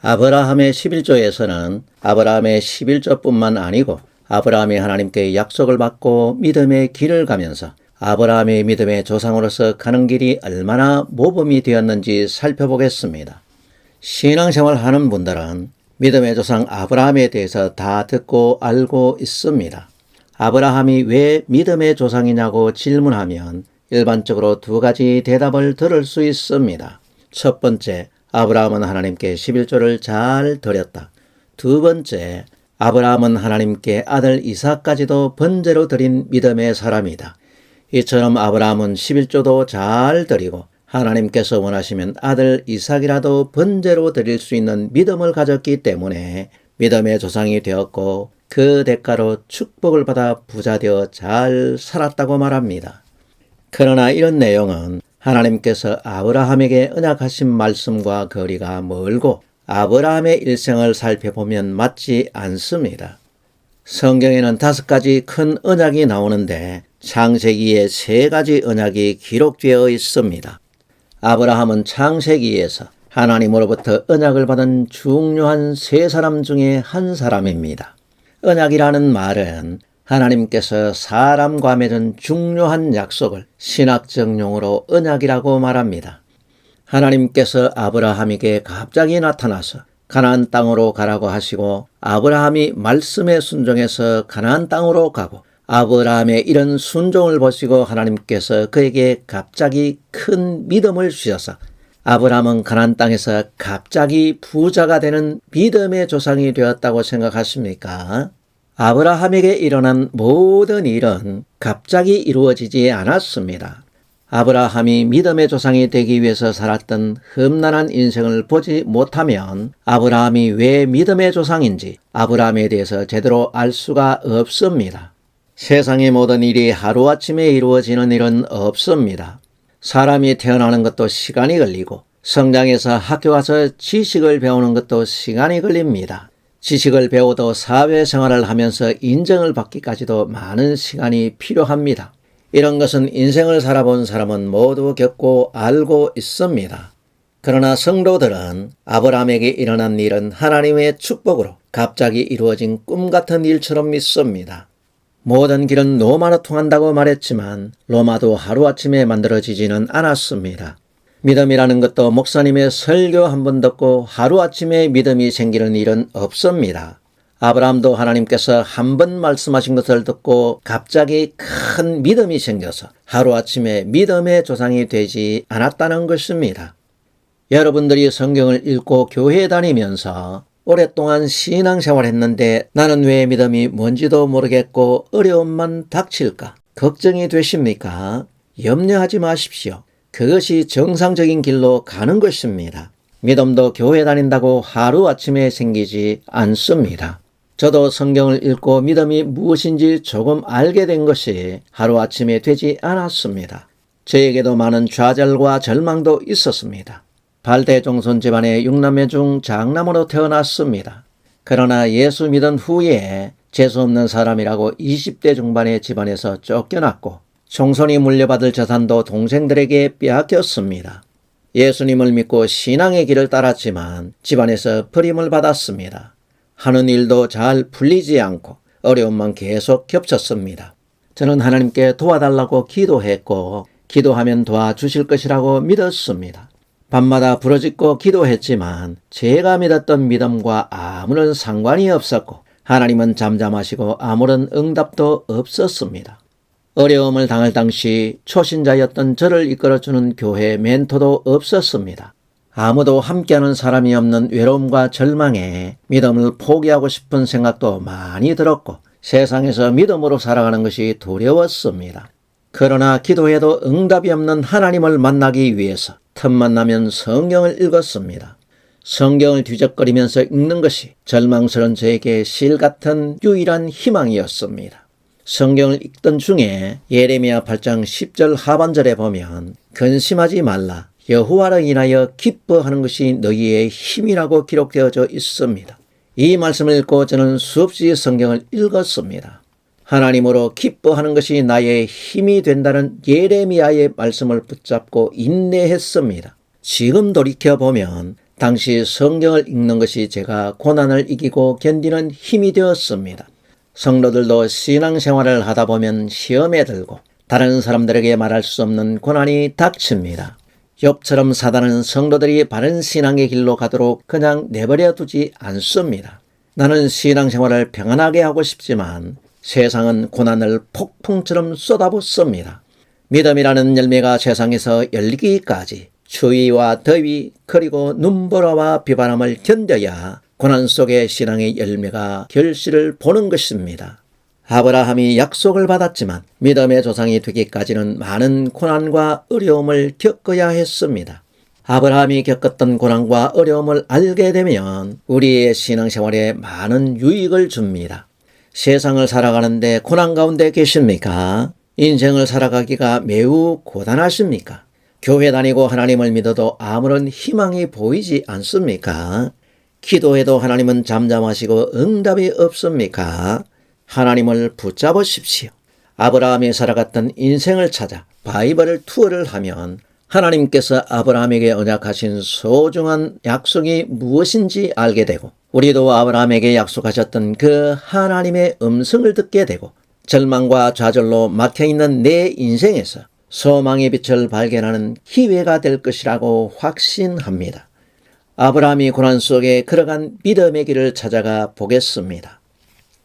아브라함의 11조에서는 아브라함의 11조뿐만 아니고 아브라함이 하나님께 약속을 받고 믿음의 길을 가면서 아브라함의 믿음의 조상으로서 가는 길이 얼마나 모범이 되었는지 살펴보겠습니다. 신앙생활 하는 분들은 믿음의 조상 아브라함에 대해서 다 듣고 알고 있습니다. 아브라함이 왜 믿음의 조상이냐고 질문하면 일반적으로 두 가지 대답을 들을 수 있습니다. 첫 번째, 아브라함은 하나님께 11조를 잘 드렸다. 두 번째, 아브라함은 하나님께 아들 이삭까지도 번제로 드린 믿음의 사람이다. 이처럼 아브라함은 11조도 잘 드리고 하나님께서 원하시면 아들 이삭이라도 번제로 드릴 수 있는 믿음을 가졌기 때문에 믿음의 조상이 되었고 그 대가로 축복을 받아 부자되어 잘 살았다고 말합니다. 그러나 이런 내용은 하나님께서 아브라함에게 언약하신 말씀과 거리가 멀고 아브라함의 일생을 살펴보면 맞지 않습니다. 성경에는 5가지 큰 언약이 나오는데 창세기에 3가지 언약이 기록되어 있습니다. 아브라함은 창세기에서 하나님으로부터 언약을 받은 중요한 3사람 중에 한 사람입니다. 언약이라는 말은 하나님께서 사람과 맺은 중요한 약속을 신학적 용어로 언약이라고 말합니다. 하나님께서 아브라함에게 갑자기 나타나서 가나안 땅으로 가라고 하시고 아브라함이 말씀에 순종해서 가나안 땅으로 가고 아브라함의 이런 순종을 보시고 하나님께서 그에게 갑자기 큰 믿음을 주셔서 아브라함은 가나안 땅에서 갑자기 부자가 되는 믿음의 조상이 되었다고 생각하십니까? 아브라함에게 일어난 모든 일은 갑자기 이루어지지 않았습니다. 아브라함이 믿음의 조상이 되기 위해서 살았던 험난한 인생을 보지 못하면 아브라함이 왜 믿음의 조상인지 아브라함에 대해서 제대로 알 수가 없습니다. 세상의 모든 일이 하루아침에 이루어지는 일은 없습니다. 사람이 태어나는 것도 시간이 걸리고 성장해서 학교 가서 지식을 배우는 것도 시간이 걸립니다. 지식을 배워도 사회생활을 하면서 인정을 받기까지도 많은 시간이 필요합니다. 이런 것은 인생을 살아본 사람은 모두 겪고 알고 있습니다. 그러나 성도들은 아브라함에게 일어난 일은 하나님의 축복으로 갑자기 이루어진 꿈 같은 일처럼 믿습니다. 모든 길은 로마로 통한다고 말했지만 로마도 하루아침에 만들어지지는 않았습니다. 믿음이라는 것도 목사님의 설교 한 번 듣고 하루아침에 믿음이 생기는 일은 없습니다. 아브라함도 하나님께서 한 번 말씀하신 것을 듣고 갑자기 큰 믿음이 생겨서 하루아침에 믿음의 조상이 되지 않았다는 것입니다. 여러분들이 성경을 읽고 교회에 다니면서 오랫동안 신앙생활 했는데 나는 왜 믿음이 뭔지도 모르겠고 어려움만 닥칠까 걱정이 되십니까? 염려하지 마십시오. 그것이 정상적인 길로 가는 것입니다. 믿음도 교회 다닌다고 하루아침에 생기지 않습니다. 저도 성경을 읽고 믿음이 무엇인지 조금 알게 된 것이 하루아침에 되지 않았습니다. 저에게도 많은 좌절과 절망도 있었습니다. 발대종손 집안의 6남매 중 장남으로 태어났습니다. 그러나 예수 믿은 후에 재수없는 사람이라고 20대 중반의 집안에서 쫓겨났고 종손이 물려받을 재산도 동생들에게 빼앗겼습니다. 예수님을 믿고 신앙의 길을 따랐지만 집안에서 버림을 받았습니다. 하는 일도 잘 풀리지 않고 어려움만 계속 겹쳤습니다. 저는 하나님께 도와달라고 기도했고 기도하면 도와주실 것이라고 믿었습니다. 밤마다 부르짖고 기도했지만 제가 믿었던 믿음과 아무런 상관이 없었고 하나님은 잠잠하시고 아무런 응답도 없었습니다. 어려움을 당할 당시 초신자였던 저를 이끌어주는 교회 멘토도 없었습니다. 아무도 함께하는 사람이 없는 외로움과 절망에 믿음을 포기하고 싶은 생각도 많이 들었고 세상에서 믿음으로 살아가는 것이 두려웠습니다. 그러나 기도해도 응답이 없는 하나님을 만나기 위해서 틈만 나면 성경을 읽었습니다. 성경을 뒤적거리면서 읽는 것이 절망스러운 저에게 실 같은 유일한 희망이었습니다. 성경을 읽던 중에 예레미야 8장 10절 하반절에 보면 근심하지 말라 여호와를 인하여 기뻐하는 것이 너희의 힘이라고 기록되어져 있습니다. 이 말씀을 읽고 저는 수없이 성경을 읽었습니다. 하나님으로 기뻐하는 것이 나의 힘이 된다는 예레미야의 말씀을 붙잡고 인내했습니다. 지금 돌이켜보면 당시 성경을 읽는 것이 제가 고난을 이기고 견디는 힘이 되었습니다. 성도들도 신앙생활을 하다 보면 시험에 들고 다른 사람들에게 말할 수 없는 고난이 닥칩니다. 욥처럼 사단은 성도들이 바른 신앙의 길로 가도록 그냥 내버려 두지 않습니다. 나는 신앙생활을 평안하게 하고 싶지만 세상은 고난을 폭풍처럼 쏟아붓습니다. 믿음이라는 열매가 세상에서 열리기까지 추위와 더위 그리고 눈보라와 비바람을 견뎌야 고난 속에 신앙의 열매가 결실을 보는 것입니다. 아브라함이 약속을 받았지만 믿음의 조상이 되기까지는 많은 고난과 어려움을 겪어야 했습니다. 아브라함이 겪었던 고난과 어려움을 알게 되면 우리의 신앙생활에 많은 유익을 줍니다. 세상을 살아가는데 고난 가운데 계십니까? 인생을 살아가기가 매우 고단하십니까? 교회 다니고 하나님을 믿어도 아무런 희망이 보이지 않습니까? 기도해도 하나님은 잠잠하시고 응답이 없습니까? 하나님을 붙잡으십시오. 아브라함이 살아갔던 인생을 찾아 바이블 투어를 하면 하나님께서 아브라함에게 언약하신 소중한 약속이 무엇인지 알게 되고 우리도 아브라함에게 약속하셨던 그 하나님의 음성을 듣게 되고 절망과 좌절로 막혀있는 내 인생에서 소망의 빛을 발견하는 기회가 될 것이라고 확신합니다. 아브라함이 고난 속에 걸어간 믿음의 길을 찾아가 보겠습니다.